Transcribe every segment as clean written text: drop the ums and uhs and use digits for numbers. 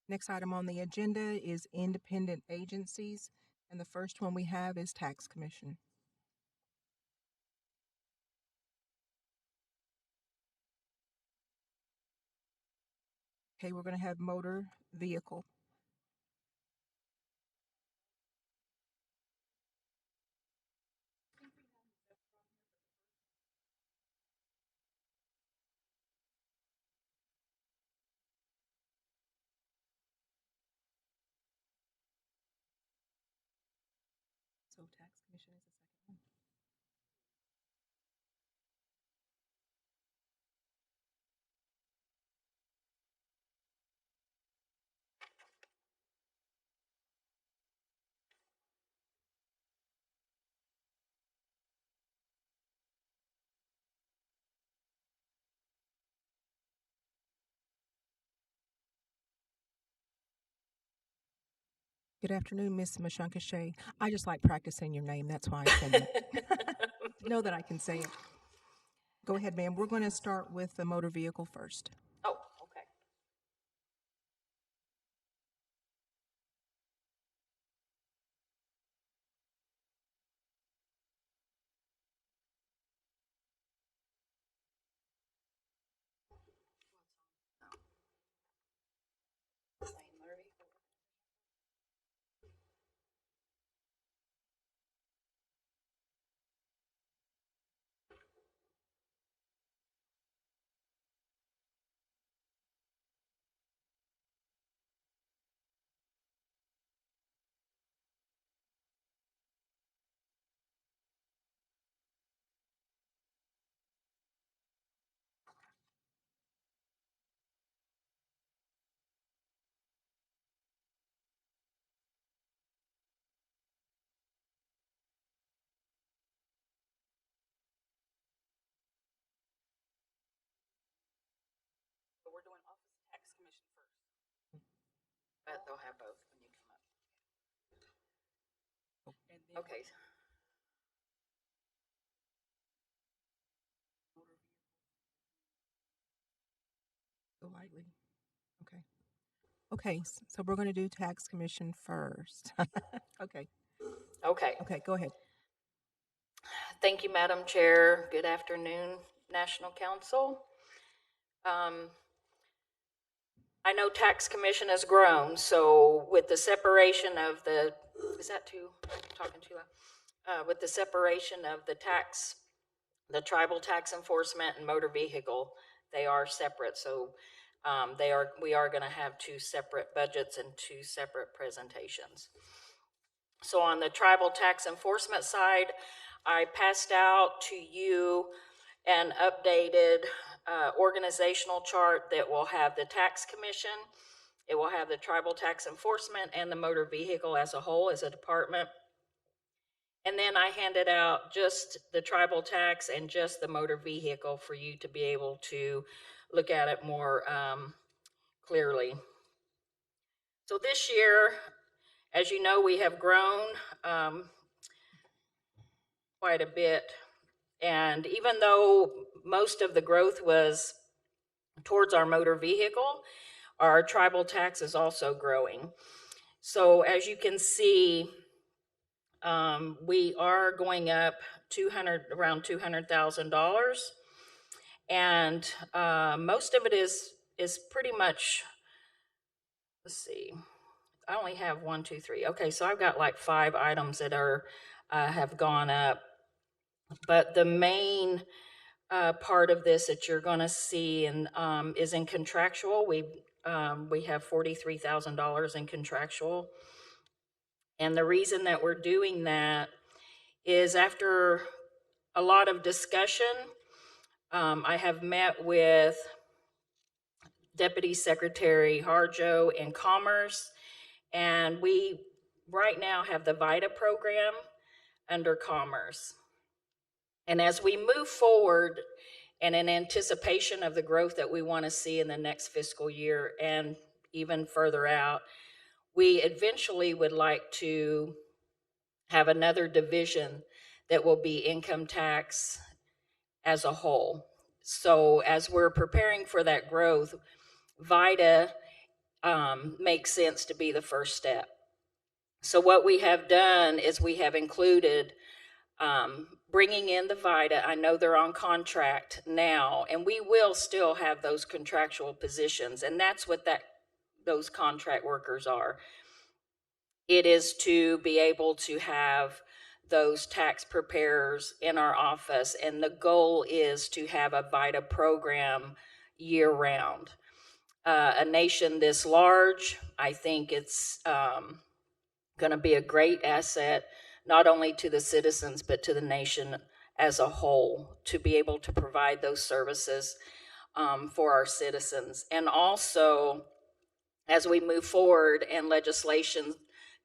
Next item on the agenda is independent agencies, and the first one we have is Tax Commission. Okay, we're going to have motor vehicle. So Tax Commission is the second one. Good afternoon, Miss Mashankashay. I just like practicing your name. That's why I said that. Know that I can say it. Go ahead, ma'am. We're going to start with the motor vehicle first. Oh, okay. So we're doing Office Tax Commission first. But they'll have both when you come up. Okay. Go lightly. Okay. Okay, so we're going to do Tax Commission first. Okay. Okay. Okay, go ahead. Thank you, Madam Chair. Good afternoon, National Council. I know Tax Commission has grown, so with the separation of the, is that too, I'm talking too loud? With the separation of the tribal tax enforcement and motor vehicle, they are separate. So we are going to have two separate budgets and two separate presentations. So on the tribal tax enforcement side, I passed out to you an updated organizational chart that will have the tax commission, it will have the tribal tax enforcement and the motor vehicle as a whole as a department. And then I handed out just the tribal tax and just the motor vehicle for you to be able to look at it more clearly. So this year, as you know, we have grown quite a bit. And even though most of the growth was towards our motor vehicle, our tribal tax is also growing. So as you can see, we are going up around $200,000, and most of it is pretty much. Let's see. I only have 1, 2, 3. Okay, so I've got like 5 items that are have gone up, but the main part of this that you're going to see is in contractual. We have $43,000 in contractual, and the reason that we're doing that is after a lot of discussion. I have met with Deputy Secretary Harjo in Commerce, and we right now have the VITA program under Commerce. And as we move forward and in anticipation of the growth that we want to see in the next fiscal year and even further out, we eventually would like to have another division that will be income tax as a whole. So as we're preparing for that growth, VITA makes sense to be the first step. So what we have done is we have included bringing in the VITA. I know they're on contract now, and we will still have those contractual positions, and that's what those contract workers are. It is to be able to have those tax preparers in our office, and the goal is to have a VITA program year round. A nation this large, I think it's going to be a great asset, not only to the citizens, but to the nation as a whole, to be able to provide those services for our citizens. And also, as we move forward and legislation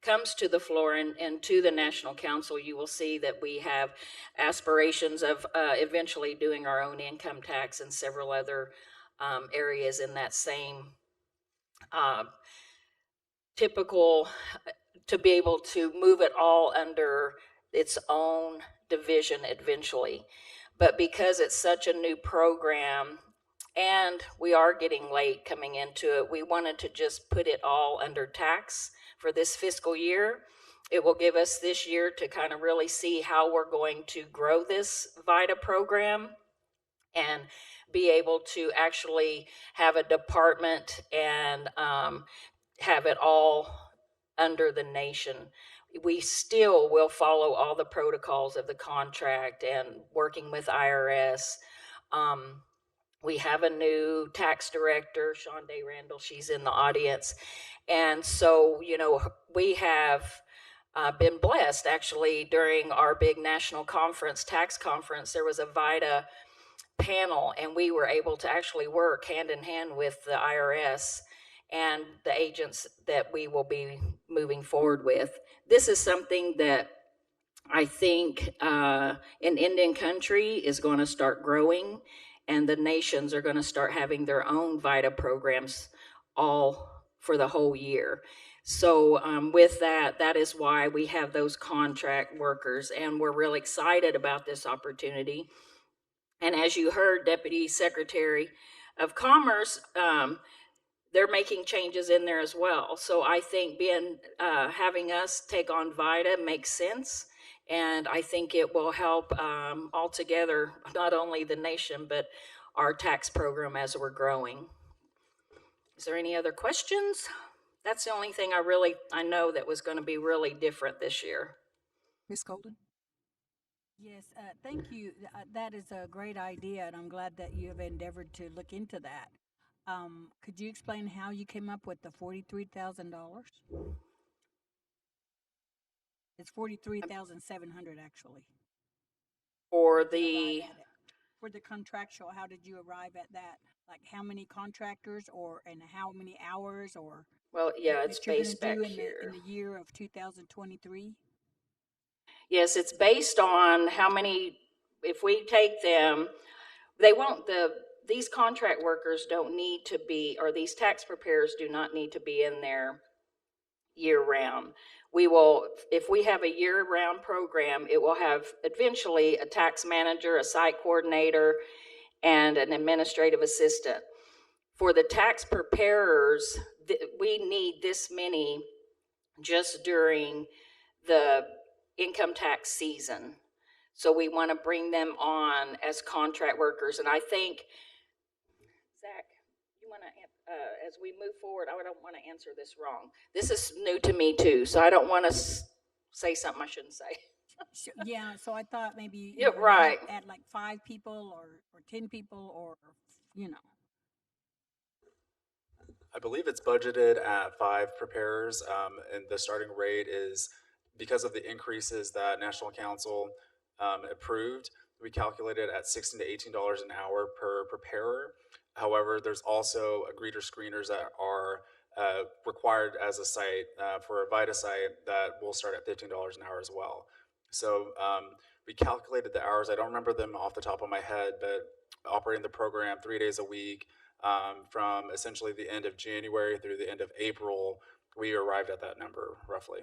comes to the floor and to the National Council, you will see that we have aspirations of eventually doing our own income tax and several other areas in that same uh, typical, to be able to move it all under its own division eventually. But because it's such a new program and we are getting late coming into it, we wanted to just put it all under tax for this fiscal year. It will give us this year to kind of really see how we're going to grow this VITA program and be able to actually have a department and have it all under the nation. We still will follow all the protocols of the contract and working with IRS. We have a new tax director, Sean Day Randall. She's in the audience. And so, we have been blessed actually during our big national conference, tax conference. There was a VITA panel, and we were able to actually work hand in hand with the IRS and the agents that we will be moving forward with. This is something that I think in Indian country is going to start growing, and the nations are going to start having their own VITA programs all for the whole year. So with that is why we have those contract workers, and we're really excited about this opportunity. And as you heard, Deputy Secretary of Commerce, they're making changes in there as well. So I think having us take on VITA makes sense. And I think it will help altogether, not only the nation, but our tax program as we're growing. Is there any other questions? That's the only thing I know that was going to be really different this year. Ms. Golden? Yes, thank you. That is a great idea, and I'm glad that you have endeavored to look into that. Could you explain how you came up with the $43,000? It's 43,700 actually. For Did you arrive the at it? For the contractual, how did you arrive at that? Like how many contractors, and how many hours, or well, yeah, it's that you're going to based do back in here. the year of 2023? Yes, it's based on how many, if we take them, they won't, these contract workers don't need to be, or these tax preparers do not need to be in there year round. We will, if we have a year round program, it will have eventually a tax manager, a site coordinator, and an administrative assistant. For the tax preparers, we need this many just during the income tax season. So we want to bring them on as contract workers. And I think, Zach, you want to, as we move forward, I don't want to answer this wrong. This is new to me too, so I don't want to say something I shouldn't say. Yeah, so I thought maybe Yeah, you were right. at like 5 people or 10 people or, you know. I believe it's budgeted at 5 preparers, and the starting rate is, because of the increases that National Council approved, we calculated at $16 to $18 an hour per preparer. However, there's also greeter screeners that are required as a site for a VITA site that will start at $15 an hour as well. So we calculated the hours. I don't remember them off the top of my head, but operating the program 3 days a week, from essentially the end of January through the end of April, we arrived at that number roughly.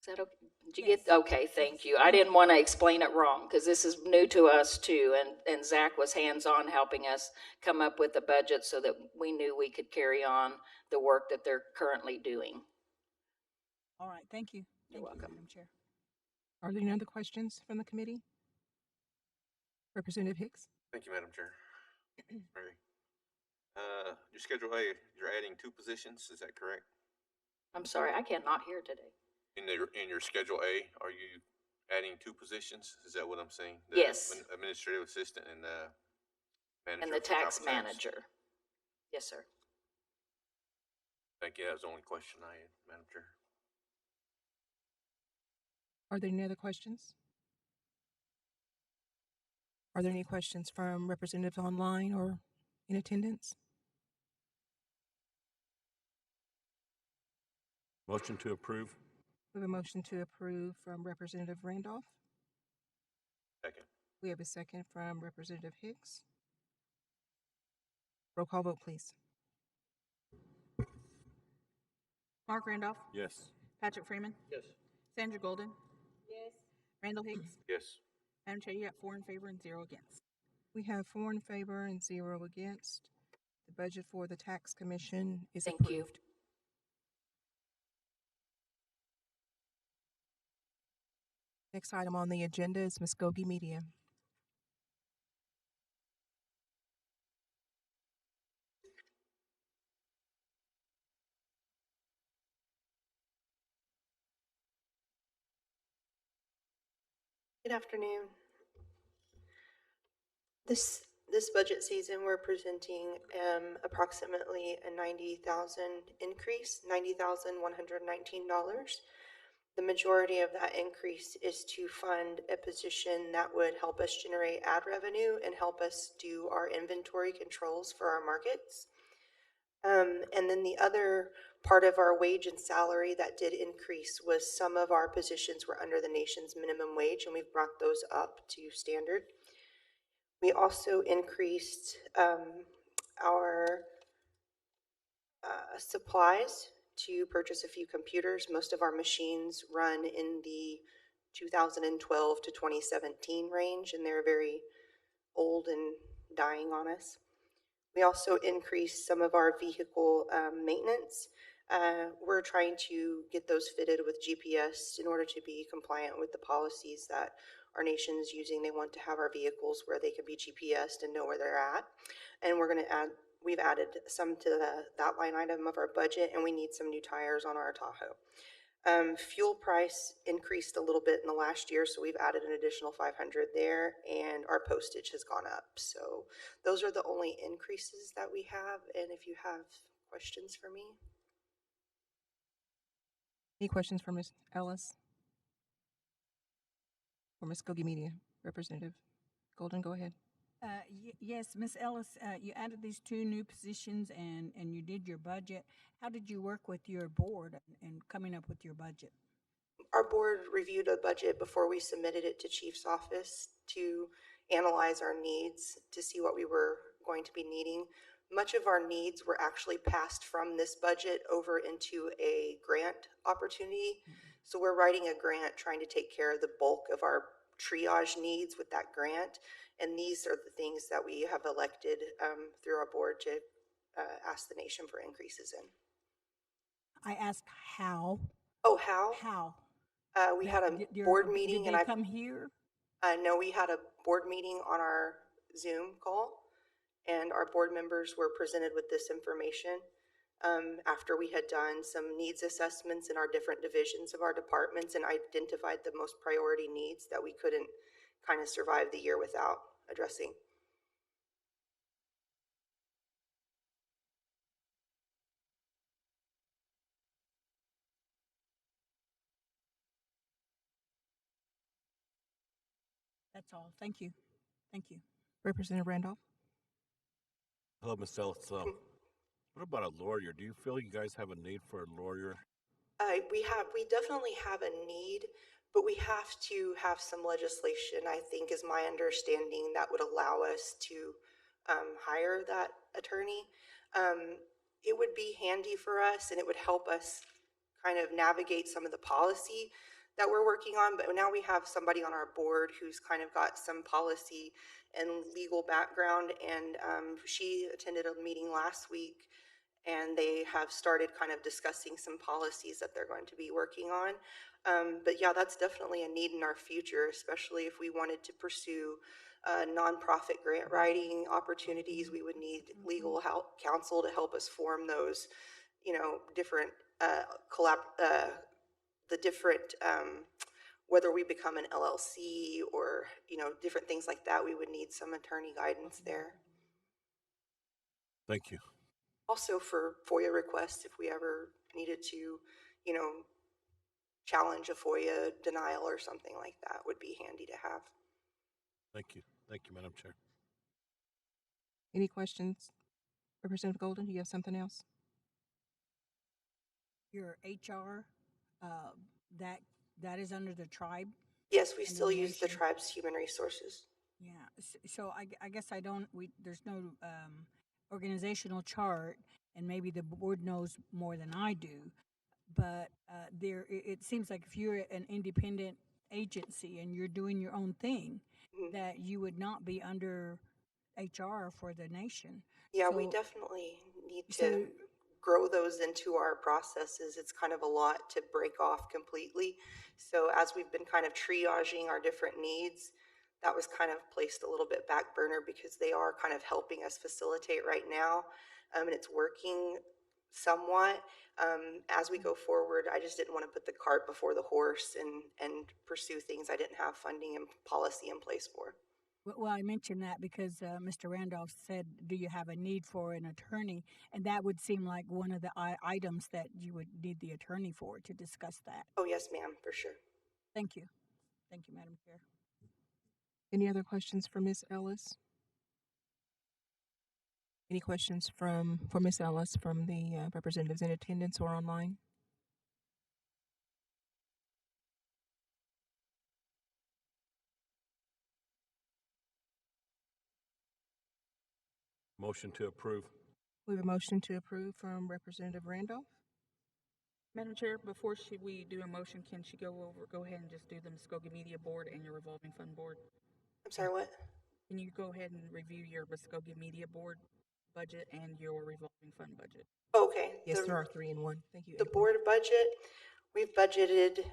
that okay? Did you Yes. get, okay, thank you. I Thank didn't you. want to explain it wrong because this is new to us too. And Zach was hands-on helping us come up with a budget so that we knew we could carry on the work that they're currently doing. All right, thank you. You're Thank you, welcome. Madam Chair. Are there any other questions from the committee? Representative Hicks? Thank you, Madam Chair. Mary. Your Schedule A, you're adding 2 positions, is that correct? I'm sorry, I cannot hear today. In your Schedule A, are you adding 2 positions? Is that what I'm saying? The Yes. Administrative assistant and the manager. And the for tax tribal manager. Yes, sir. Thank you, that was the only question I had, Madam Chair. Are there any other questions? Are there any questions from representatives online or in attendance? Motion to approve. We have a motion to approve from Representative Randolph. Second. We have a second from Representative Hicks. Roll call vote, please. Mark Randolph. Yes. Patrick Freeman. Yes. Sandra Golden. Yes. Randall Hicks. Yes. Madam Chair, you got 4 in favor and 0 against. We have 4 in favor and 0 against. The budget for the tax commission is Thank approved. you. Next item on the agenda is Muskogee Media. Good afternoon. This budget season, we're presenting approximately a 90,000 increase, $90,119. The majority of that increase is to fund a position that would help us generate ad revenue and help us do our inventory controls for our markets. And then the other part of our wage and salary that did increase was some of our positions were under the nation's minimum wage, and we've brought those up to standard. We also increased our supplies to purchase a few computers. Most of our machines run in the 2012 to 2017 range, and they're very old and dying on us. We also increased some of our vehicle maintenance. We're trying to get those fitted with GPS in order to be compliant with the policies that our nation is using. They want to have our vehicles where they can be GPSed and know where they're at. And we've added some to that line item of our budget, and we need some new tires on our Tahoe. Fuel price increased a little bit in the last year, so we've added an additional 500 there, and our postage has gone up. So those are the only increases that we have, and if you have questions for me. Any questions for Ms. Ellis? Or Muskogee Media? Representative Golden, go ahead. Yes, Ms. Ellis, you added these 2 new positions and you did your budget. How did you work with your board and coming up with your budget? Our board reviewed a budget before we submitted it to Chief's office to analyze our needs, to see what we were going to be needing. Much of our needs were actually passed from this budget over into a grant opportunity. So we're writing a grant trying to take care of the bulk of our triage needs with that grant. And these are the things that we have elected through our board to ask the nation for increases in. I asked how. Oh, how? How? We had a board meeting, did they come here? No, we had a board meeting on our Zoom call, and our board members were presented with this information after we had done some needs assessments in our different divisions of our departments and identified the most priority needs that we couldn't kind of survive the year without addressing. That's all. Thank you. Thank you. Representative Randolph? Hello, Ms. Ellis. What about a lawyer? Do you feel you guys have a need for a lawyer? We definitely have a need, but we have to have some legislation, I think is my understanding, that would allow us to hire that attorney. It would be handy for us and it would help us kind of navigate some of the policy. that we're working on, but now we have somebody on our board who's kind of got some policy and legal background, and she attended a meeting last week, and they have started kind of discussing some policies that they're going to be working on. But yeah, that's definitely a need in our future, especially if we wanted to pursue nonprofit grant writing opportunities. We would need legal help, counsel to help us form those, different the different, whether we become an LLC or, different things like that, we would need some attorney guidance there. Thank you. Also for FOIA requests, if we ever needed to, challenge a FOIA denial or something like that, would be handy to have. Thank you. Thank you, Madam Chair. Any questions? Representative Golden, do you have something else? Your HR, that is under the tribe? Yes, we Under still the use the nation? tribe's human resources. Yeah, so I guess there's no organizational chart, and maybe the board knows more than I do, but it seems like if you're an independent agency and you're doing your own thing, Mhm. that you would not be under HR for the nation. Yeah, we So, definitely need so to grow those into our processes. It's kind of a lot to break off completely. So as we've been kind of triaging our different needs, that was kind of placed a little bit back burner because they are kind of helping us facilitate right now. And it's working somewhat. As we go forward, I just didn't want to put the cart before the horse and pursue things I didn't have funding and policy in place for. Well, I mentioned that because Mr. Randolph said, do you have a need for an attorney? And that would seem like one of the items that you would need the attorney for to discuss that. Oh, yes, ma'am, for sure. Thank you. Thank you, Madam Chair. Any other questions for Ms. Ellis? Any questions for Ms. Ellis from the representatives in attendance or online? Motion to approve. We have a motion to approve from Representative Randolph. Madam Chair, before we do a motion, can she go ahead and just do the Muskogee Media Board and your revolving fund board? I'm sorry, what? Can you go ahead and review your Muskogee Media Board budget and your revolving fund budget? Okay. Yes, there are 3 in 1. Thank you, The April. board budget, we've budgeted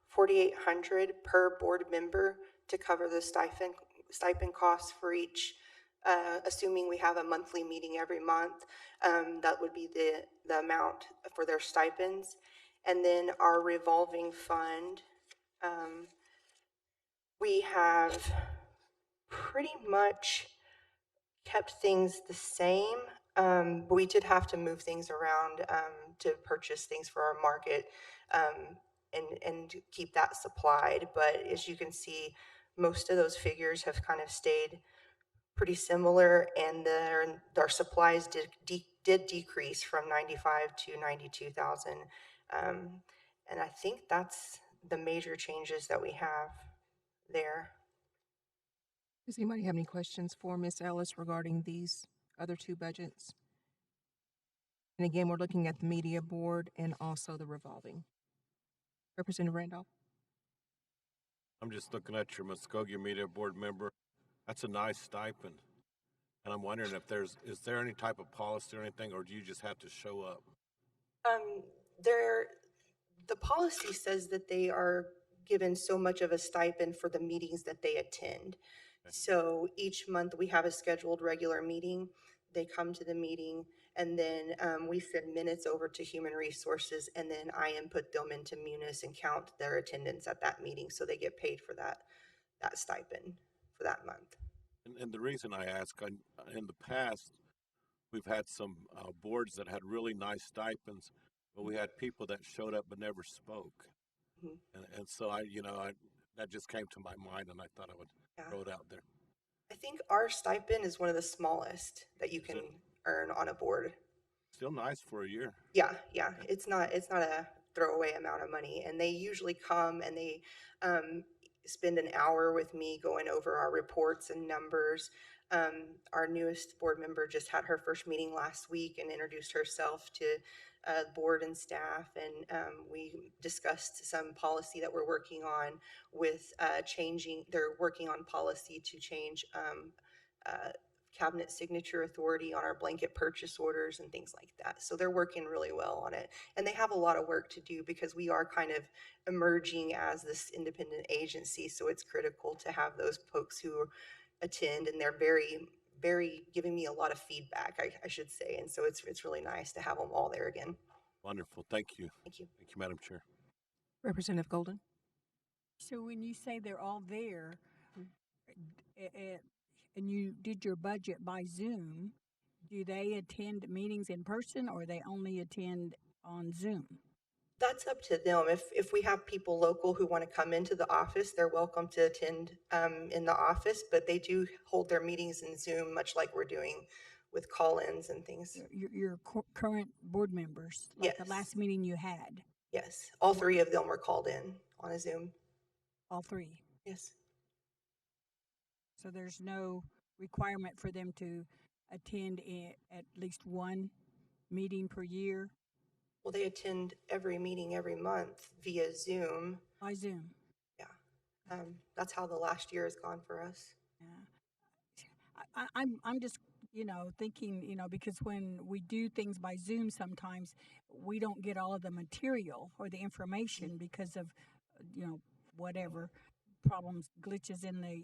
4,800 per board member to cover the stipend costs for each, assuming we have a monthly meeting every month. That would be the amount for their stipends. And then our revolving fund, we have pretty much kept things the same, but we did have to move things around to purchase things for our market and keep that supplied. But as you can see, most of those figures have kind of stayed pretty similar, and our supplies did decrease from 95 to 92,000. And I think that's the major changes that we have there. Does anybody have any questions for Ms. Ellis regarding these other 2 budgets? And again, we're looking at the media board and also the revolving. Representative Randolph? I'm just looking at your Muskogee Media Board member. That's a nice stipend. And I'm wondering if is there any type of policy or anything, or do you just have to show up? The policy says that they are given so much of a stipend for the meetings that they attend. So each month we have a scheduled regular meeting. They come to the meeting, and then we send minutes over to Human Resources, and then I input them into Munis and count their attendance at that meeting, so they get paid for that stipend for that month. And the reason I ask, in the past, we've had some boards that had really nice stipends, but we had people that showed up but never spoke. Mhm. And so that just came to my mind, and I thought I would throw it out there. I think our stipend is one of the smallest that you Is can it? earn on a board. Still nice for a year. Yeah, it's not a throwaway amount of money, and they usually come and they spend an hour with me going over our reports and numbers. Our newest board member just had her first meeting last week and introduced herself to board and staff, and we discussed some policy that we're working on with changing. They're working on policy to change cabinet signature authority on our blanket purchase orders and things like that. So they're working really well on it, and they have a lot of work to do because we are kind of emerging as this independent agency. So it's critical to have those folks who attend, and they're very giving me a lot of feedback, I should say. And so it's really nice to have them all there again. Wonderful. Thank you. Thank you. Thank you, Madam Chair. Representative Golden? So when you say they're all there, and you did your budget by Zoom, do they attend meetings in person or they only attend on Zoom? That's up to them. If we have people local who want to come into the office, they're welcome to attend in the office, but they do hold their meetings in Zoom, much like we're doing with call-ins and things. Your current board members, like Yes. the last meeting you had, Yes, all three of them were called in on a Zoom. all three. Yes. So there's no requirement for them to attend at least one meeting per year Well, they attend every meeting every month via Zoom. by Zoom. Yeah. That's how the last year has gone for us. Yeah. I'm just, thinking, because when we do things by Zoom, sometimes we don't get all of the material or the information because of, whatever problems, glitches in the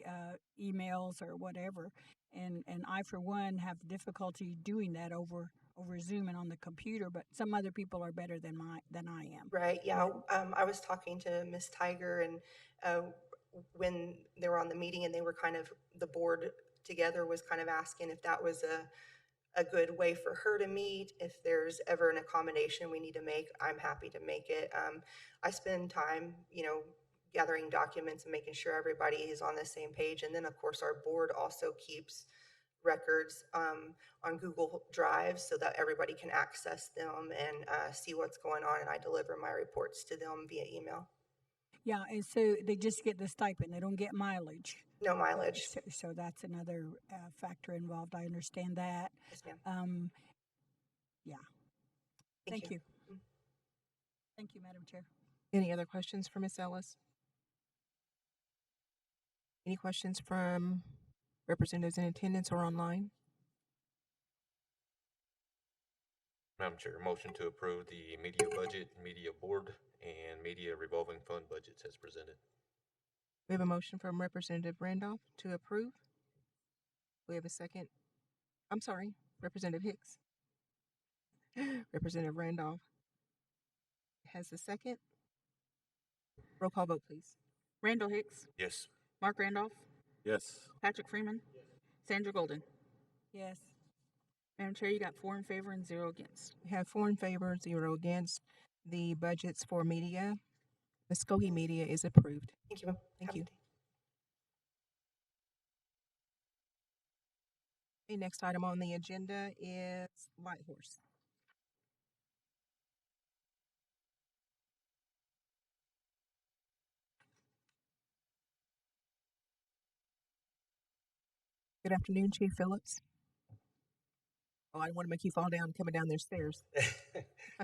emails or whatever. And I, for one, have difficulty doing that over Zoom and on the computer, but some other people are better than I am. Right. Yeah. I was talking to Miss Tiger, and when they were on the meeting and they were kind of, the board together was kind of asking if that was a good way for her to meet. If there's ever an accommodation we need to make, I'm happy to make it. I spend time, gathering documents and making sure everybody is on the same page. And then, of course, our board also keeps records on Google Drive so that everybody can access them and see what's going on. And I deliver my reports to them via email. Yeah, and so they just get the stipend. They don't get mileage. No mileage. So that's another factor involved. I understand that. Yes, ma'am. Yeah. Thank you. Thank you, Madam Chair. Any other questions for Ms. Ellis? Any questions from representatives in attendance or online? Madam Chair, motion to approve the media budget, media board, and media revolving fund budgets as presented. We have a motion from Representative Randolph to approve. We have a second. I'm sorry, Representative Hicks. Representative Randolph has a second. Roll call vote, please. Randall Hicks, Yes. Mark Randolph, Yes. Patrick Freeman, Sandra Golden. Yes. Madam Chair, you got 4 in favor and 0 against. We have 4 in favor, 0 against. The budgets for media, Muskogee Media, is approved. Thank you, ma'am. Thank Have a you. good day. The next item on the agenda is Lighthorse. Good afternoon, Chief Phillips. Oh, I didn't want to make you fall down coming down their stairs.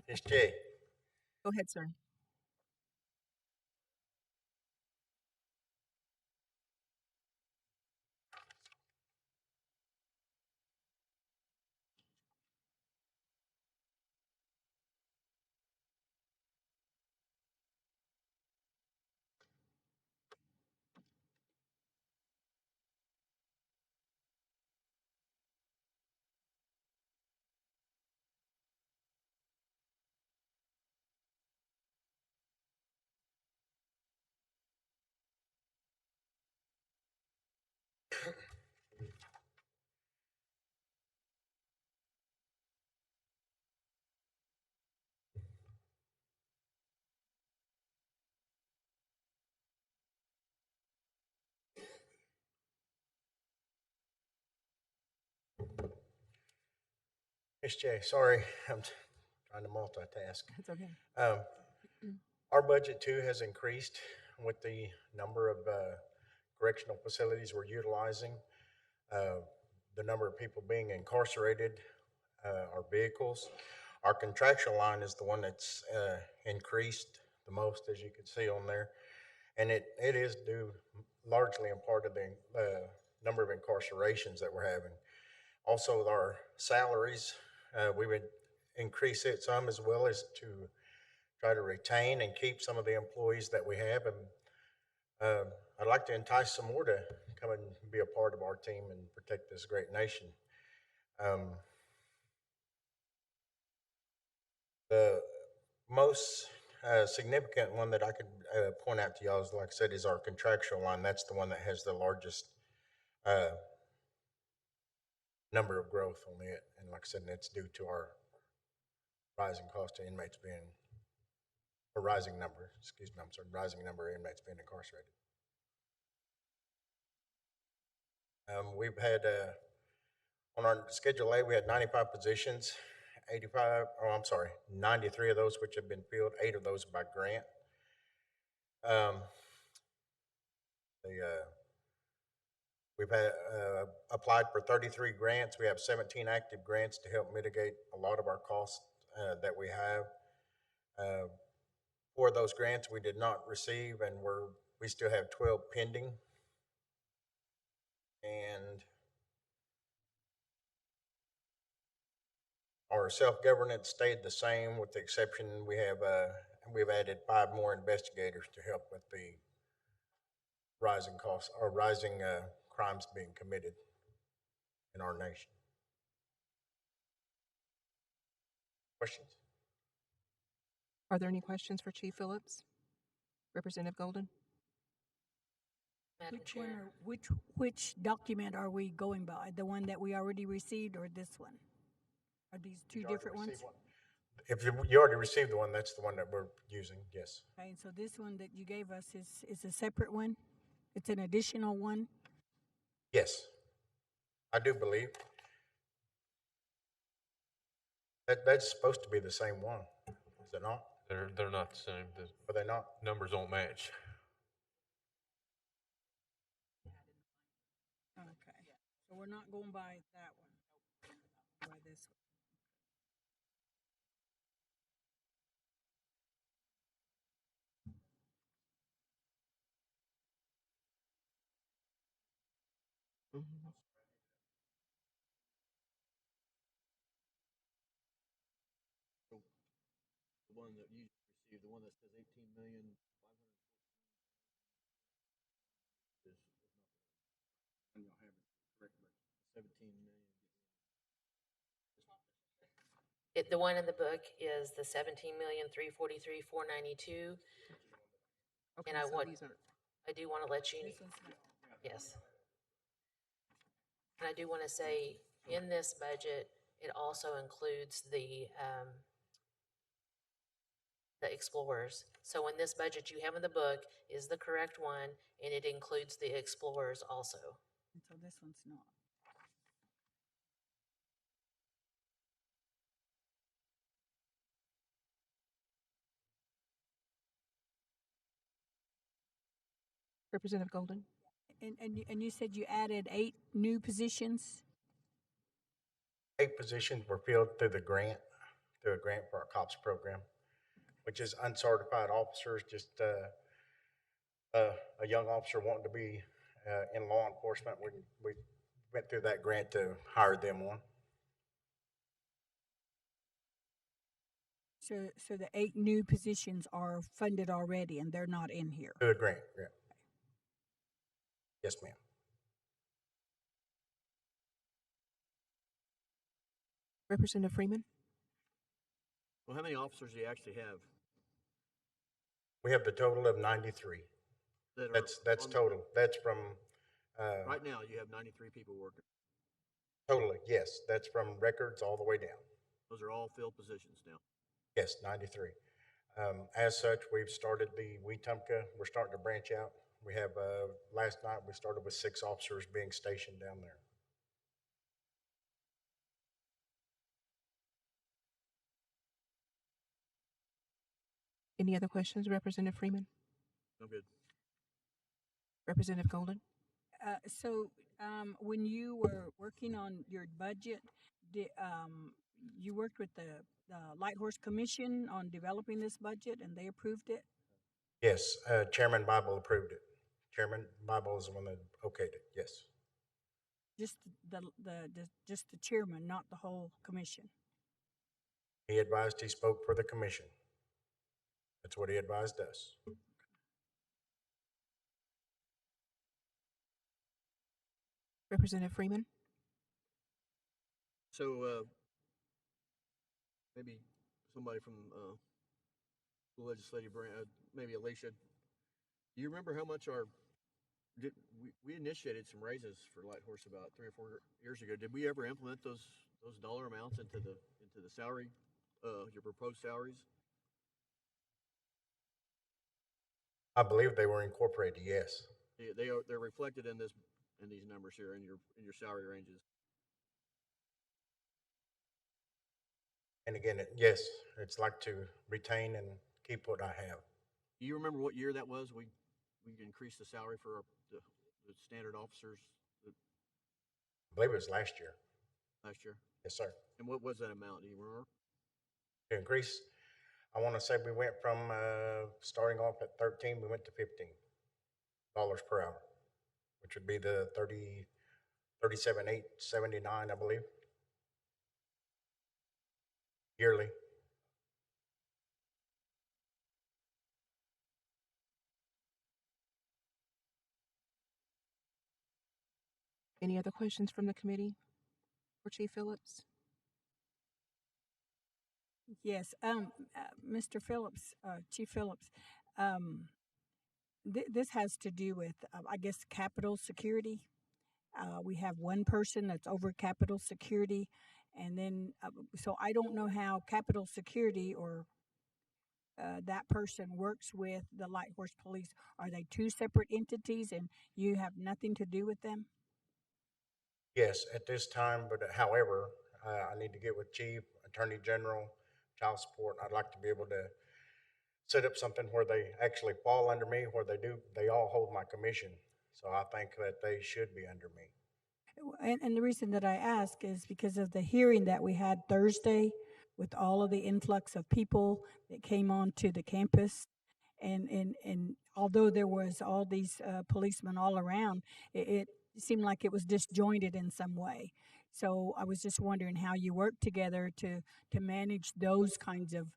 Ms. J. Go ahead, sir. Ms. J, sorry, I'm trying to multitask. That's okay. Our budget too has increased with the number of correctional facilities we're utilizing, the number of people being incarcerated, our vehicles. Our contractual line is the one that's increased the most, as you can see on there. And it is due largely in part of the number of incarcerations that we're having. Also, with our salaries, we would increase it some as well as to try to retain and keep some of the employees that we have. And I'd like to entice some more to come and be a part of our team and protect this great nation. The most significant one that I could point out to y'all is, like I said, is our contractual line. That's the one that has the largest number of growth on it. And like I said, it's due to our rising cost of inmates being, a rising number, excuse me, I'm sorry, rising number of inmates being incarcerated. We've had, on our Schedule A, we had 95 positions, 93 of those which have been filled, 8 of those by grant. We've had, applied for 33 grants. We have 17 active grants to help mitigate a lot of our costs that we have. 4 of those grants we did not receive, and we still have 12 pending. And our self-governance stayed the same, with the exception we've added 5 more investigators to help with the rising costs or rising crimes being committed in our nation. Questions? Are there any questions for Chief Phillips? Representative Golden? Which one which document are we going by? The one that we already received or this one? Are these two different ones? If you already received the one, that's the one that we're using, yes. Okay, so this one that you gave us is a separate one? It's an additional one? Yes, I do believe. That's supposed to be the same one, is it not? They're not the same. Are they not? Numbers don't match. Okay, so we're not going by that one, by this one. Mhm. The one that you received, the one that says 18,514,000 is not the one. And you'll have it correct, but 17,000,000. The one in the book is the 17,343,492. Okay, And I so these are, do want to let you, This one's not. yes. And I do want to say, in this budget, it also includes the Explorers. So in this budget you have in the book is the correct one, and it includes the Explorers also. And so this one's not. Representative Golden? And you said you added 8 new positions? 8 positions were filled through a grant for our COPS program, which is uncertified officers, just a young officer wanting to be in law enforcement. We went through that grant to hire them on. So the 8 new positions are funded already and they're not in here? Through a grant, yeah. Yes, ma'am. Representative Freeman? Well, how many officers do you actually have? We have the total of 93. That are That's on- total. That's from Right now, you have 93 people working. totally, yes. That's from records all the way down. Those are all filled positions now. Yes, 93. As such, we've started the Wetumpka. We're starting to branch out. We have, last night we started with 6 officers being stationed down there. Any other questions, Representative Freeman? No good. Representative Golden? When you were working on your budget, you worked with the Light Horse Commission on developing this budget, and they approved it. Yes, Chairman Bible approved it. Chairman Bible is the one that okayed it, yes. Just just the chairman, not the whole commission. He advised, he spoke for the commission. That's what he advised us. Representative Freeman? So, maybe somebody from the legislative branch, maybe Alicia, do you remember how much we initiated some raises for Light Horse about 3 or 4 years ago? Did we ever implement those dollar amounts into the salary, your proposed salaries? I believe they were incorporated, yes. They're reflected in these numbers here in your salary ranges. And again, yes, it's like to retain and keep what I have. Do you remember what year that was? We increased the salary for the standard officers I believe it was last year. last year. Yes, sir. And what was that amount? Do you remember? To increase, I want to say we went from starting off at 13, we went to $15 per hour, which would be the 37,879, I believe, yearly. Any other questions from the committee for Chief Phillips? Yes, Mr. Phillips, Chief Phillips, this has to do with, I guess, Capitol security. We have one person that's over Capitol security, and then so I don't know how Capitol security or that person works with the Light Horse Police. Are they two separate entities, and you have nothing to do with them? Yes, at this time, but however, I need to get with Chief, Attorney General, Child Support. I'd like to be able to set up something where they actually fall under me, where they all hold my commission. So I think that they should be under me. And the reason that I ask is because of the hearing that we had Thursday with all of the influx of people that came onto the campus. And although there was all these policemen all around, it seemed like it was disjointed in some way. So I was just wondering how you work together to manage those kinds of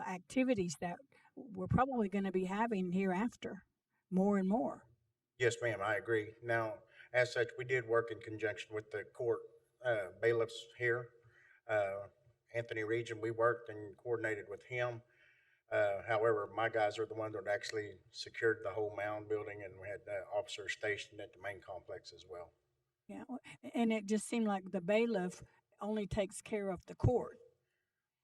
activities that we're probably going to be having hereafter, more and more. Yes, ma'am, I agree. Now, as such, we did work in conjunction with the court bailiffs here. Anthony Region, we worked and coordinated with him. However, my guys are the ones that actually secured the whole mound building, and we had officers stationed at the main complex as well. Yeah, and it just seemed like the bailiff only takes care of the court.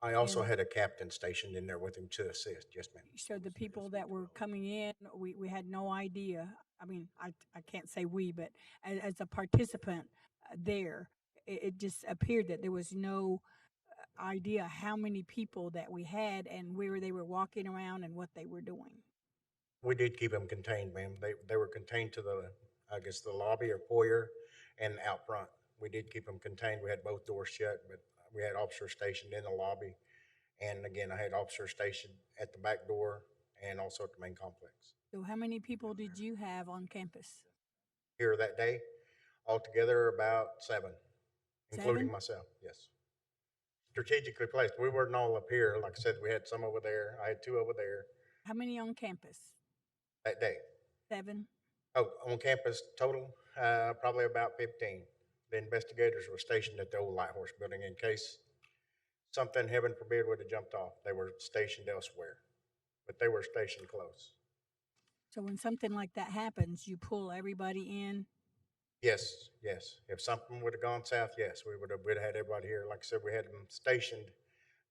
I also had a captain stationed in there with him to assist. Yes, ma'am. So the people that were coming in, we had no idea. I mean, I can't say we, but as a participant there, it just appeared that there was no idea how many people that we had and where they were walking around and what they were doing. We did keep them contained, ma'am. They were contained to the lobby or foyer and out front. We did keep them contained. We had both doors shut, but we had officers stationed in the lobby. And again, I had officers stationed at the back door and also at the main complex. So how many people did you have on campus? Here that day, altogether about 7, including 7? myself, yes. Strategically placed. We weren't all up here. Like I said, we had some over there. I had 2 over there How many on campus? that day. 7? Oh, on campus total, probably about 15. The investigators were stationed at the old Light Horse building in case something, heaven forbid, would have jumped off. They were stationed elsewhere, but they were stationed close. So when something like that happens, you pull everybody in? Yes, yes. If something would have gone south, yes, we'd have had everybody here. Like I said, we had them stationed.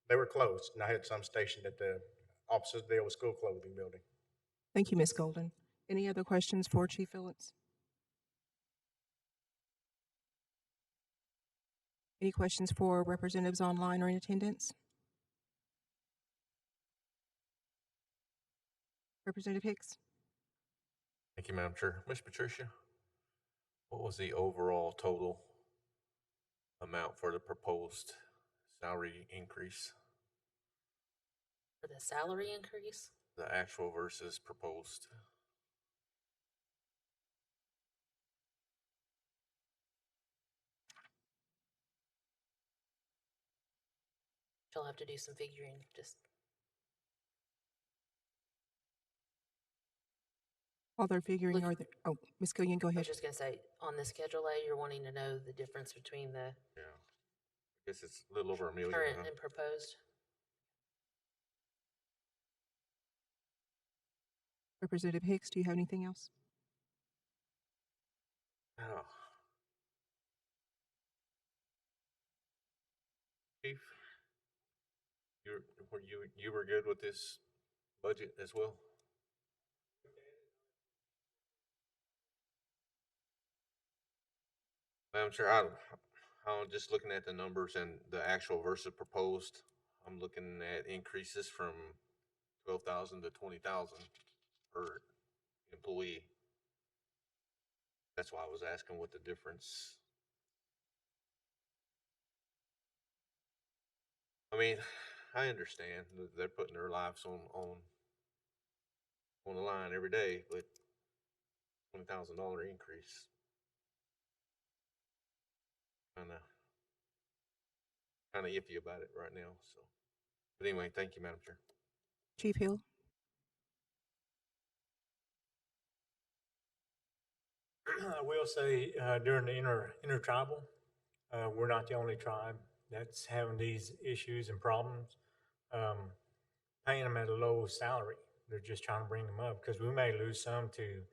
They were closed, and I had some stationed at the offices of the old school clothing building. Thank you, Ms. Golden. Any other questions for Chief Phillips? Any questions for representatives online or in attendance? Representative Hicks? Thank you, Madam Chair. Ms. Patricia, what was the overall total amount for the proposed salary increase? For the salary increase? The actual versus proposed. She'll have to do some figuring, just. While they're figuring, are there, oh, Ms. Gillian, go I ahead. was just gonna say, on the Schedule A, you're wanting to know the difference between the Yeah. I guess it's a little over $1 million, current huh? and proposed. Representative Hicks, do you have anything else? Oh. Chief, you were good with this budget as well? Madam Chair, I'm just looking at the numbers and the actual versus proposed. I'm looking at increases from 12,000 to 20,000 per employee. That's why I was asking what the difference. I mean, I understand that they're putting their lives on the line every day, but $20,000 increase. Kind of iffy about it right now. So, but anyway, thank you, Madam Chair. Chief Hill? I will say during the intertribal, we're not the only tribe that's having these issues and problems. Paying them at a low salary. They're just trying to bring them up because we may lose some to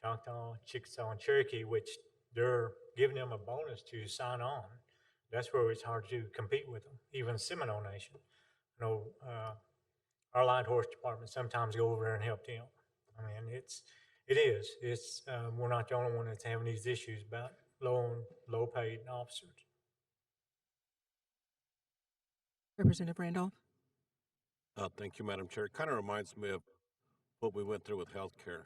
Choctaw, Chickasaw, and Cherokee, which they're giving them a bonus to sign on. That's where it's hard to compete with them. Even Seminole Nation, you know, our light horse department sometimes go over there and help them. I mean, it is. It's we're not the only one that's having these issues about low paid officers. Representative Randolph? Thank you, Madam Chair. It kind of reminds me of what we went through with healthcare.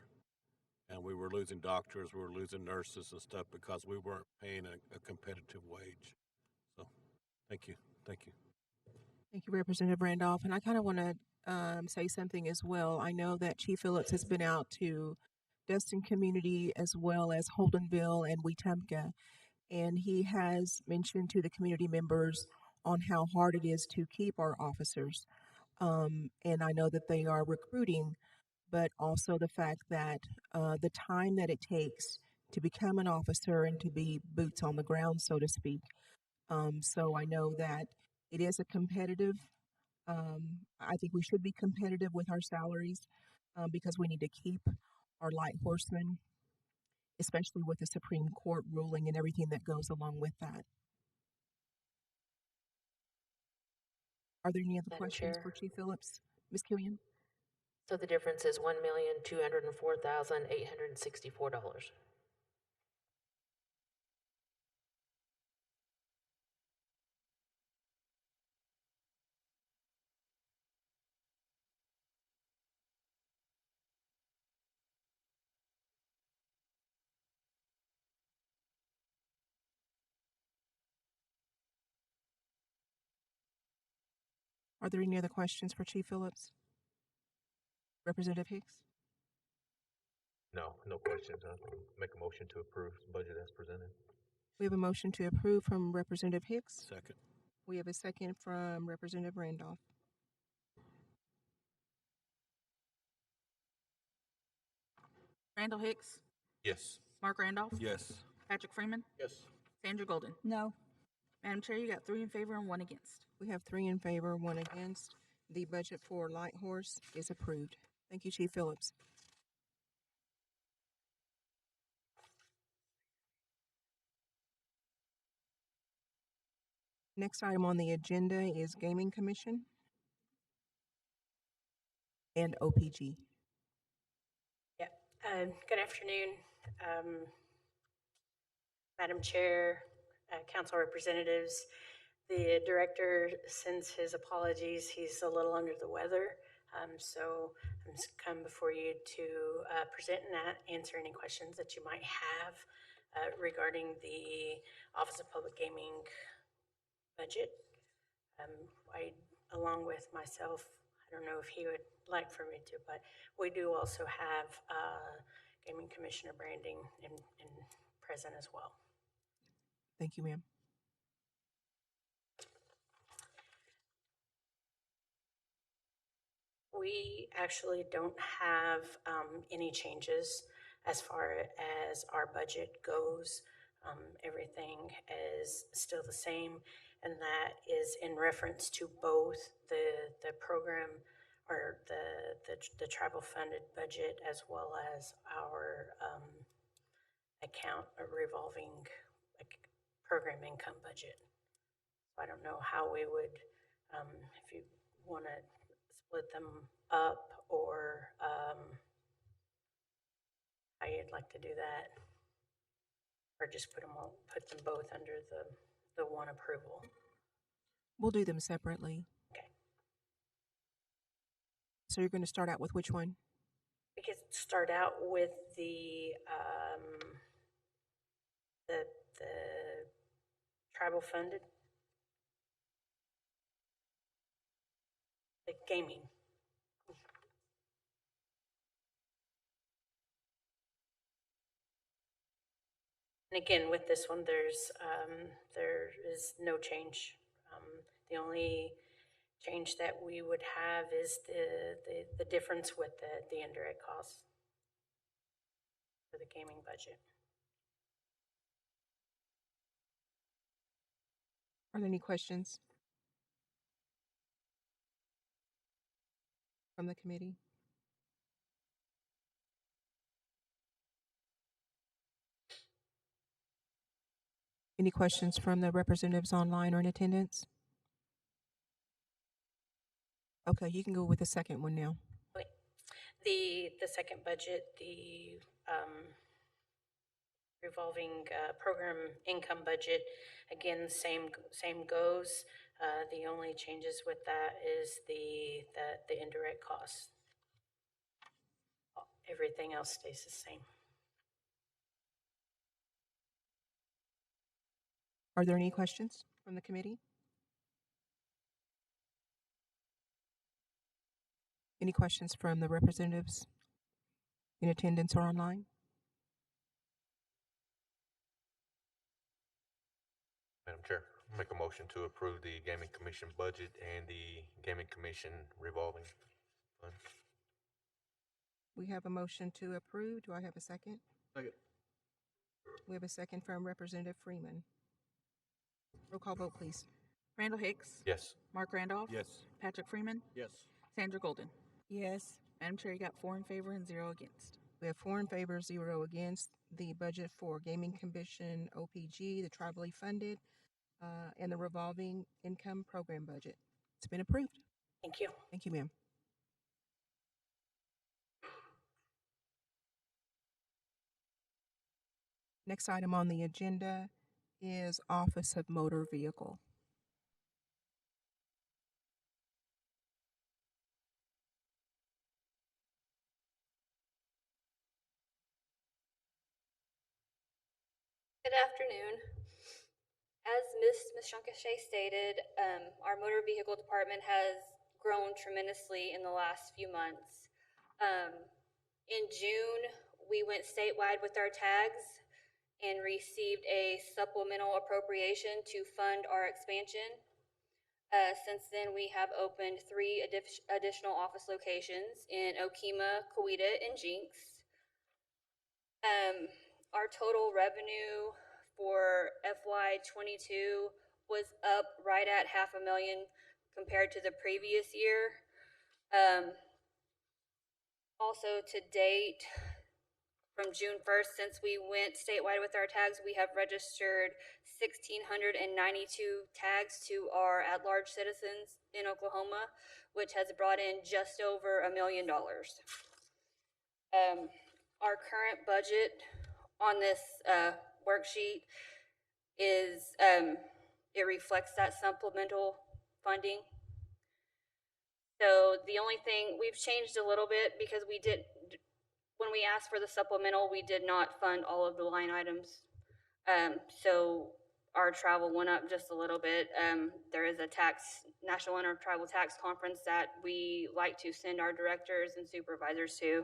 And we were losing doctors, we were losing nurses and stuff because we weren't paying a competitive wage. So, thank you. Thank you. Thank you, Representative Randolph. And I kind of want to say something as well. I know that Chief Phillips has been out to Destin community as well as Holdenville and Wetumpka, and he has mentioned to the community members on how hard it is to keep our officers. And I know that they are recruiting, but also the fact that the time that it takes to become an officer and to be boots on the ground, so to speak. So I know that it is a competitive. I think we should be competitive with our salaries because we need to keep our light horsemen, especially with the Supreme Court ruling and everything that goes along with that. Are there any other Madam questions Chair. for Chief Phillips? Ms. Killian? So the difference is $1,204,864. Are there any other questions for Chief Phillips? Representative Hicks? No questions. I'll make a motion to approve the budget as presented. We have a motion to approve from Representative Hicks. Second. We have a second from Representative Randolph. Randall Hicks, Yes. Mark Randolph, Yes. Patrick Freeman, Yes. Sandra Golden. No. Madam Chair, you got 3 in favor and 1 against. We have 3 in favor, 1 against. The budget for Light Horse is approved. Thank you, Chief Phillips. Next item on the agenda is Gaming Commission and OPG. Yeah, good afternoon, Madam Chair, Council Representatives. The director sends his apologies. He's a little under the weather. So I'm just come before you to present and answer any questions that you might have regarding the Office of Public Gaming budget. Along with myself, I don't know if he would like for me to, but we do also have Gaming Commissioner Branding in present as well. Thank you, ma'am. We actually don't have any changes as far as our budget goes. Everything is still the same, and that is in reference to both the program or the tribal funded budget as well as our account a revolving program income budget. So I don't know how we would, if you want to split them up or how you'd like to do that, or just put them both under the one approval. We'll do them separately. Okay. So you're going to start out with which one? We could start out with the tribal funded, the gaming. And again, with this one, there is no change. The only change that we would have is the difference with the indirect costs for the gaming budget. Are there any questions from the committee? Any questions from the representatives online or in attendance? Okay, you can go with the second one now. Okay. The second budget, the revolving program income budget, again, same goes. The only changes with that is the indirect costs. Everything else stays the same. Are there any questions from the committee? Any questions from the representatives in attendance or online? Madam Chair, make a motion to approve the Gaming Commission budget and the Gaming Commission revolving fund. We have a motion to approve. Do I have a second? Second. We have a second from Representative Freeman. Roll call vote, please. Randall Hicks. Yes. Mark Randolph. Yes. Patrick Freeman. Yes. Sandra Golden. Yes. Madam Chair, you got 4 in favor and 0 against. We have 4 in favor, 0 against. The budget for Gaming Commission, OPG, the tribally funded, and the revolving income program budget. It's been approved. Thank you. Thank you, ma'am. Next item on the agenda is Office of Motor Vehicle. Good afternoon. As Ms. Shankashay stated, our motor vehicle department has grown tremendously in the last few months. In June, we went statewide with our tags and received a supplemental appropriation to fund our expansion. Since then, we have opened 3 additional office locations in Okemah, Coweta, and Jinx. Our total revenue for FY22 was up right at $500,000 compared to the previous year. Also to date, from June 1st, since we went statewide with our tags, we have registered 1,692 tags to our at-large citizens in Oklahoma, which has brought in just over $1 million. Our current budget on this worksheet is, it reflects that supplemental funding. So the only thing, we've changed a little bit because when we asked for the supplemental, we did not fund all of the line items. So our travel went up just a little bit. There is a National Intertribal Tax Conference that we like to send our directors and supervisors to.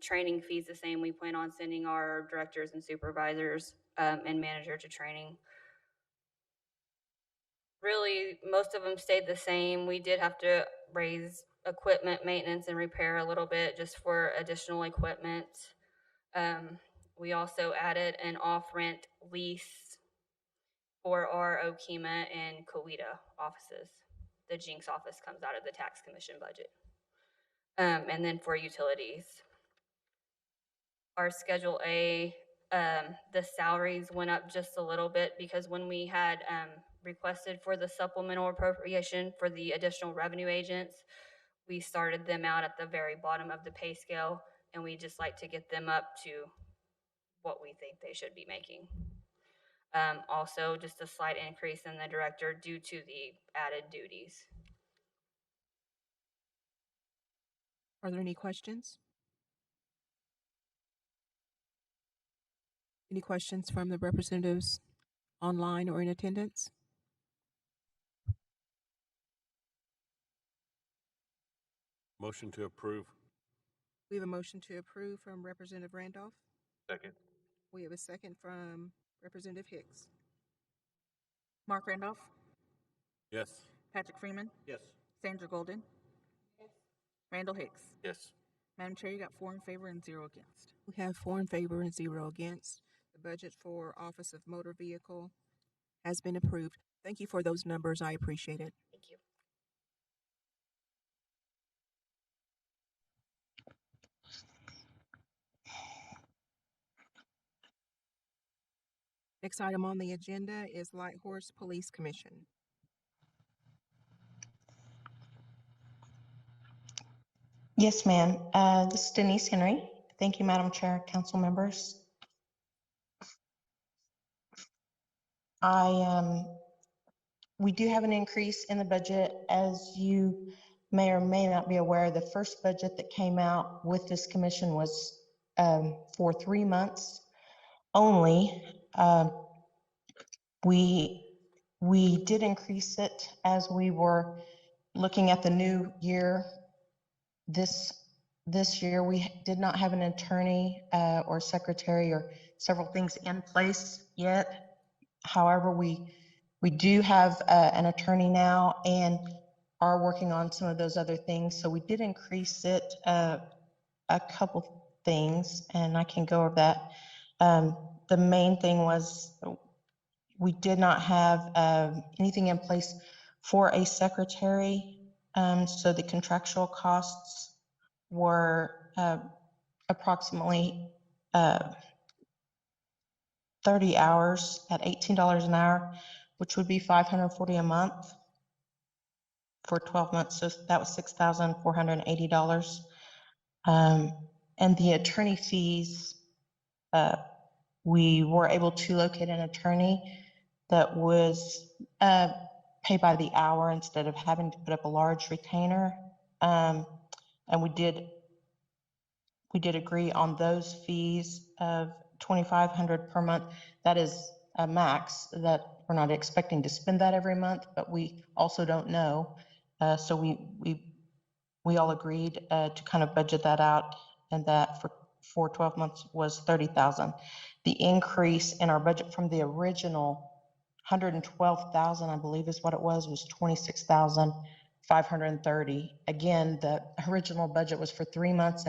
Training fees the same. We plan on sending our directors and supervisors and manager to training. Really, most of them stayed the same. We did have to raise equipment maintenance and repair a little bit just for additional equipment. We also added an off-rent lease for our Okema and Coweta offices. The Jinx office comes out of the tax commission budget. And then for utilities, our Schedule A, the salaries went up just a little bit because when we had requested for the supplemental appropriation for the additional revenue agents, we started them out at the very bottom of the pay scale, and we just like to get them up to what we think they should be making. Also, just a slight increase in the director due to the added duties. Are there any questions? Any questions from the representatives online or in attendance? Motion to approve. We have a motion to approve from Representative Randolph. Second. We have a second from Representative Hicks. Mark Randolph, Yes. Patrick Freeman, Yes. Sandra Golden, Randall Hicks. Yes. Madam Chair, you got 4 in favor and 0 against. We have 4 in favor and 0 against. The budget for Office of Motor Vehicle has been approved. Thank you for those numbers. I appreciate it. Thank you. Next item on the agenda is Light Horse Police Commission. Yes, ma'am. This is Denise Henry. Thank you, Madam Chair, council members. We do have an increase in the budget. As you may or may not be aware, the first budget that came out with this commission was for 3 months only. We did increase it as we were looking at the new year. This year, we did not have an attorney or secretary or several things in place yet. However, we do have an attorney now and are working on some of those other things. So we did increase it a couple things, and I can go over that. The main thing was we did not have anything in place for a secretary. So the contractual costs were approximately 30 hours at $18 an hour, which would be $540 a month for 12 months. So that was $6,480. And the attorney fees, we were able to locate an attorney that was paid by the hour instead of having to put up a large retainer. And we did agree on those fees of $2,500 per month. That is a max that we're not expecting to spend that every month, but we also don't know. So we all agreed to kind of budget that out, and that for 12 months was $30,000. The increase in our budget from the original $112,000, I believe is what it was $26,530. Again, the original budget was for 3 months,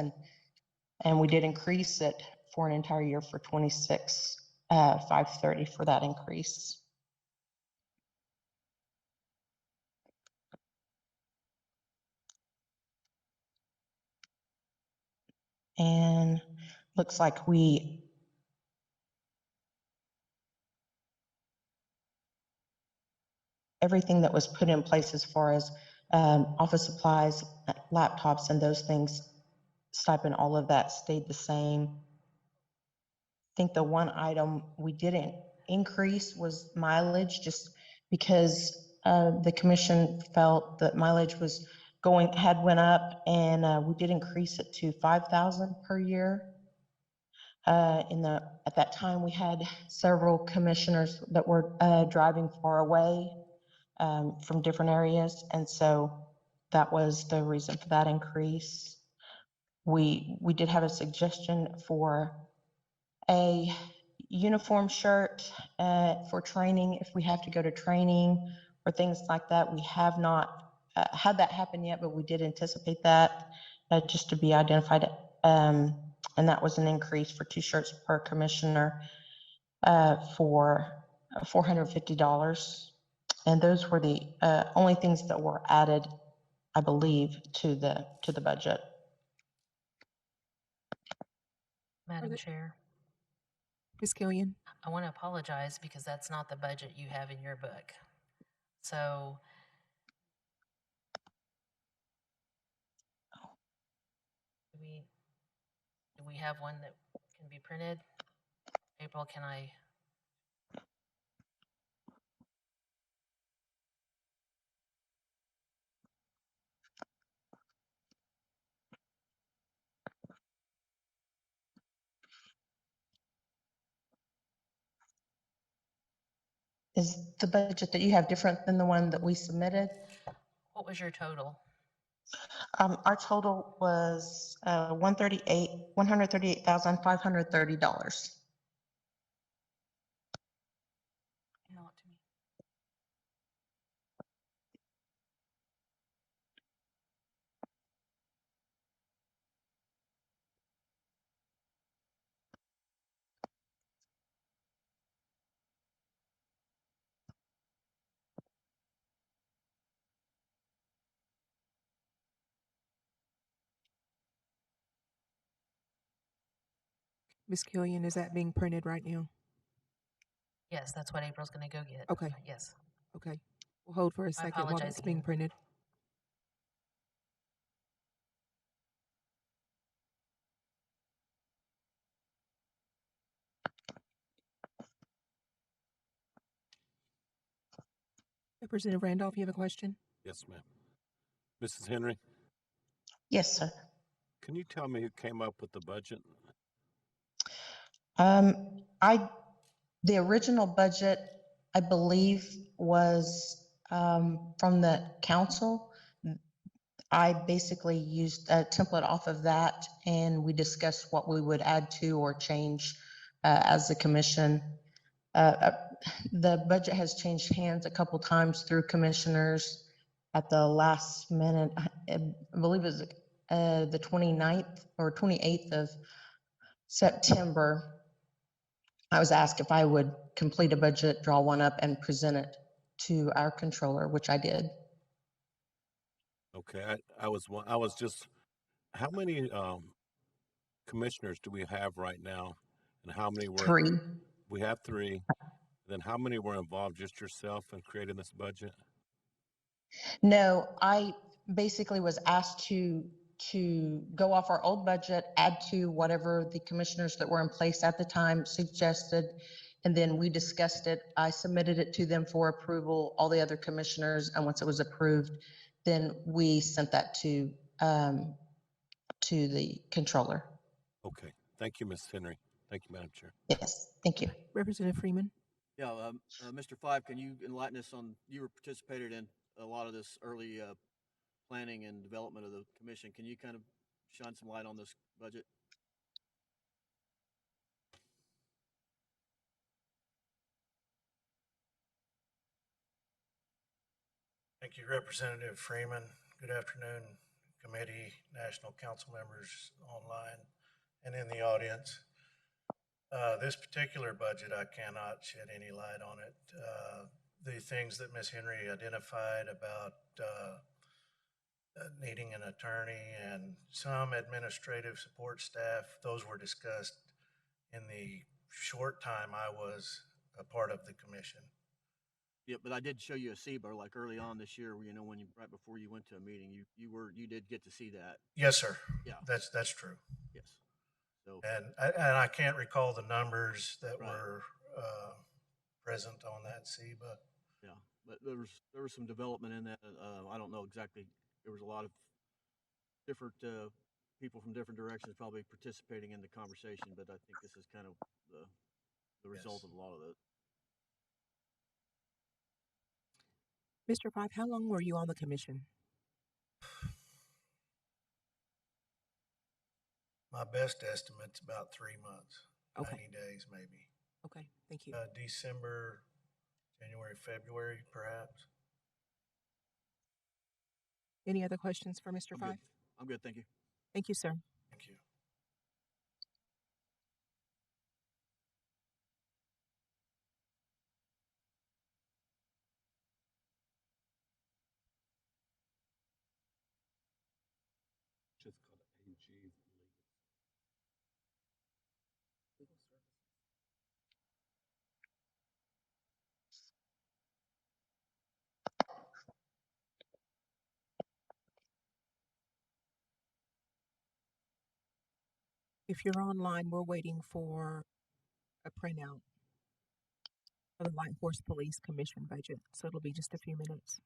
and we did increase it for an entire year for $26,530 for that increase. And looks like everything that was put in place as far as office supplies, laptops, and those things, stipend, all of that stayed the same. I think the one item we didn't increase was mileage, just because the commission felt that mileage was went up, and we did increase it to 5,000 per year. At that time, we had several commissioners that were driving far away from different areas, and so that was the reason for that increase. We did have a suggestion for a uniform shirt for training if we have to go to training or things like that. We have not had that happen yet, but we did anticipate that just to be identified. And that was an increase for 2 shirts per commissioner for $450. And those were the only things that were added, I believe, to the budget. Madam Chair, Ms. Killian? I want to apologize because that's not the budget you have in your book. So do we have one that can be printed? April, can I? Is the budget that you have different than the one that we submitted? What was your total? Our total was $138,530. Email it to me. Ms. Killian, is that being printed right now? Yes, that's what April's going to go get. Okay. Yes. Okay. We'll hold for a I second while apologize it's being again. printed. Representative Randolph, you have a question? Yes, ma'am. Mrs. Henry, Yes, sir. can you tell me who came up with the budget? The original budget, I believe, was from the council. I basically used a template off of that, and we discussed what we would add to or change as the commission. The budget has changed hands a couple times through commissioners at the last minute. I believe it was the 29th or 28th of September. I was asked if I would complete a budget, draw one up, and present it to our controller, which I did. Okay, I was just, how many commissioners do we have right now? And how many were? 3. We have 3. Then how many were involved? Just yourself in creating this budget? No, I basically was asked to go off our old budget, add to whatever the commissioners that were in place at the time suggested, and then we discussed it. I submitted it to them for approval, all the other commissioners, and once it was approved, then we sent that to the controller. Okay, thank you, Ms. Henry. Thank you, Madam Chair. Yes, thank you. Representative Freeman? Yeah, Mr. Five, can you enlighten us on, you were participated in a lot of this early planning and development of the commission. Can you kind of shine some light on this budget? Thank you, Representative Freeman. Good afternoon, committee, national council members online and in the audience. This particular budget, I cannot shed any light on it. The things that Ms. Henry identified about needing an attorney and some administrative support staff, those were discussed in the short time I was a part of the commission. Yeah, but I did show you a CBO like early on this year, you know, when you, right before you went to a meeting, you did get to see that. Yes, sir. Yeah. That's true. Yes. So, and I can't recall the numbers that were present on that CBA. Yeah, but there was some development in that. I don't know exactly. There was a lot of different people from different directions probably participating in the conversation, but I think this is kind of the result of a lot of that. Mr. Five, how long were you on the commission? My best estimate's about 3 months, Okay. 90 days maybe. Okay, thank you. December, January, February, perhaps. Any other questions for Mr. Five? I'm good, thank you. Thank you, sir. Thank you. Just called AG Legal. If you're online, we're waiting for a printout of the Light Horse Police Commission budget, so it'll be just a few minutes.